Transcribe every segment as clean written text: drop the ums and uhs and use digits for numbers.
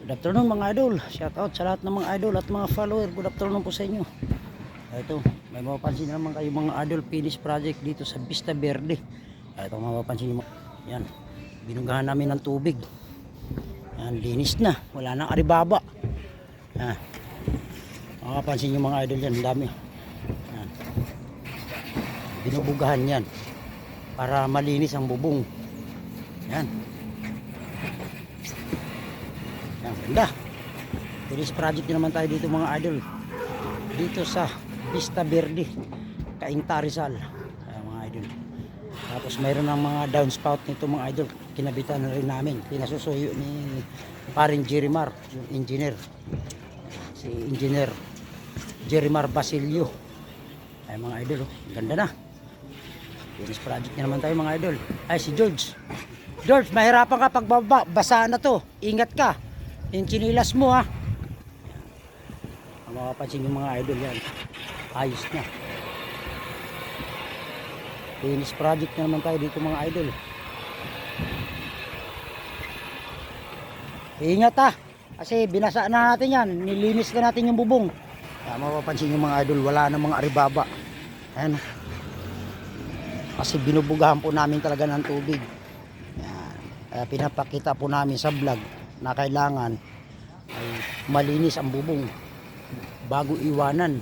Good afternoon mga idol. Shout out sa lahat ng mga idol at mga follower. Good afternoon po sa inyo. Ito, may mapapansin naman kayo mga idol, finish project dito sa Vista Verde. Ito mapapansin nyo. Yan. Binugahan namin ng tubig. Yan, linis na. Wala nang aribaba. Yan. Mapapansin nyo mga idol yan. Dami. Yan. Binubugahan yan. Para malinis ang bubong. Yan. Yan, ganda. Finish project din naman tayo dito mga idol. Dito sa Vista Verde, Cainta Rizal. Ayan, mga idol. Tapos mayroon ng mga downspout nito mga idol. Kinabitan na rin namin. Pinasusuyo ni paring Jerimar, yung engineer. Si engineer Jerimar Basilio. Ayan mga idol. Ganda na. Finish project na naman tayo mga idol. Ay si George. George, mahirapan ka pag basa na to. Ingat ka. Yung chinilas mo ha. Ang makapansin yung mga idol yan. Ayos na. Finish project na naman tayo dito mga idol. Ingat ha. Kasi binasa na natin yan. Nilinis na natin yung bubong. Kaya mapapansin yung mga idol. Wala na mga aribaba. Ayan. Kasi binubugahan po namin talaga ng tubig. Ayan. Kaya pinapakita po namin sa vlog na kailangan ay malinis ang bubong bago iwanan.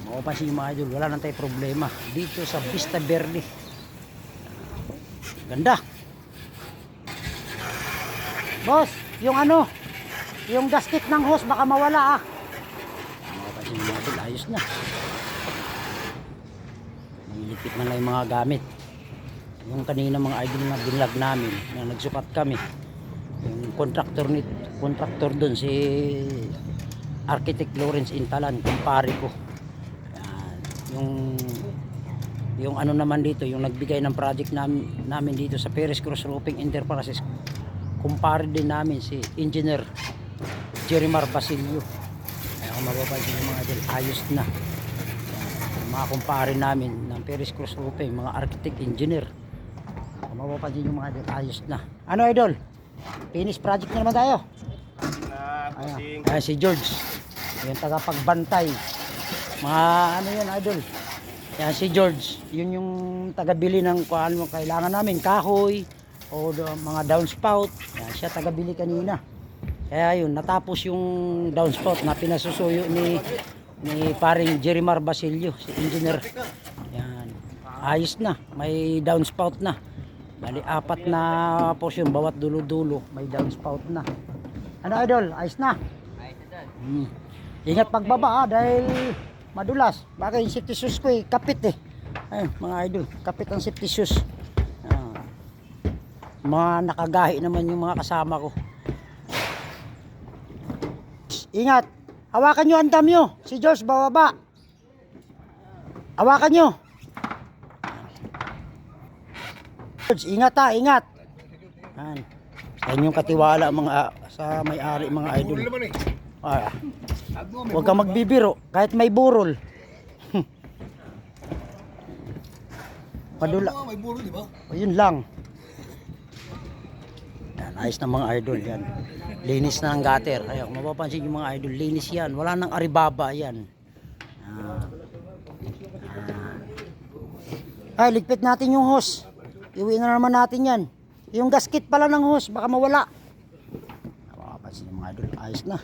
Mapapansin yung mga idol, wala nang tayo problema dito sa Vista Verde. Ganda. Boss, yung ano, yung gasket ng hose baka mawala ah. Mapapansin yung mga idol, ayos na. Nilipit na lang yung mga gamit. Yung kanina mga idol na binlog namin na nagsukat kami, yung contractor dun si Architect Lawrence Intalan, kumpare ko. Yan. Yung ano naman dito, yung nagbigay ng project namin dito sa Perez Cruz Roofing Enterprises, kumpare din namin si Engineer Jerimar Basilio. Kaya kung mapapansin yung mga idol, ayos na. Yung mga kumpare namin ng Perez Cruz Roofing, mga architect engineer. Kung mapapansin yung mga idol, ayos na. Ano idol? Finish project na naman tayo. Ayan si George, yung tagapagbantay. Mga ano yan idol. Yan si George, yun yung tagabili ng kung ano kailangan namin, kahoy o mga downspout. Yan, siya tagabili kanina. Kaya yun, natapos yung downspout na pinasusuyo ni paring Jerimar Basilio, si engineer. Yan, ayos na, may downspout na. Bali, 4 na portion, bawat dulo-dulo may downspout na. Ano idol, ayos na? Ingat pagbaba dahil madulas. Baka yung safety shoes ko kapit Ayun mga idol, kapit ang safety shoes. Mga nakagahi naman yung mga kasama ko. Ingat, hawakan nyo ang dam nyo. Si George bababa. Hawakan nyo. George, ingat ha, ingat. Yan yung katiwala mga sa may-ari mga idol. Huwag kang magbibiro kahit may burol. Padula. May burol, di ba? O yun lang. Yan, ayos na mga idol yan. Linis na ang gutter. Ay, kung mapapansin yung mga idol, linis yan. Wala nang aribaba yan. Ay, ligpit natin yung hose. Iuwi na naman natin yan. Yung gasket pala ng hose, baka mawala. Mapapansin yung mga idol, ayos na.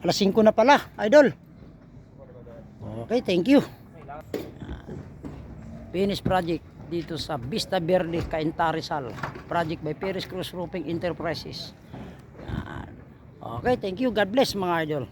Alas 5 na pala, idol. Okay, thank you. Finish project dito sa Vista Verde, Cainta Rizal. Project by Perez Cruz Roofing Enterprises. Okay, thank you. God bless mga idol.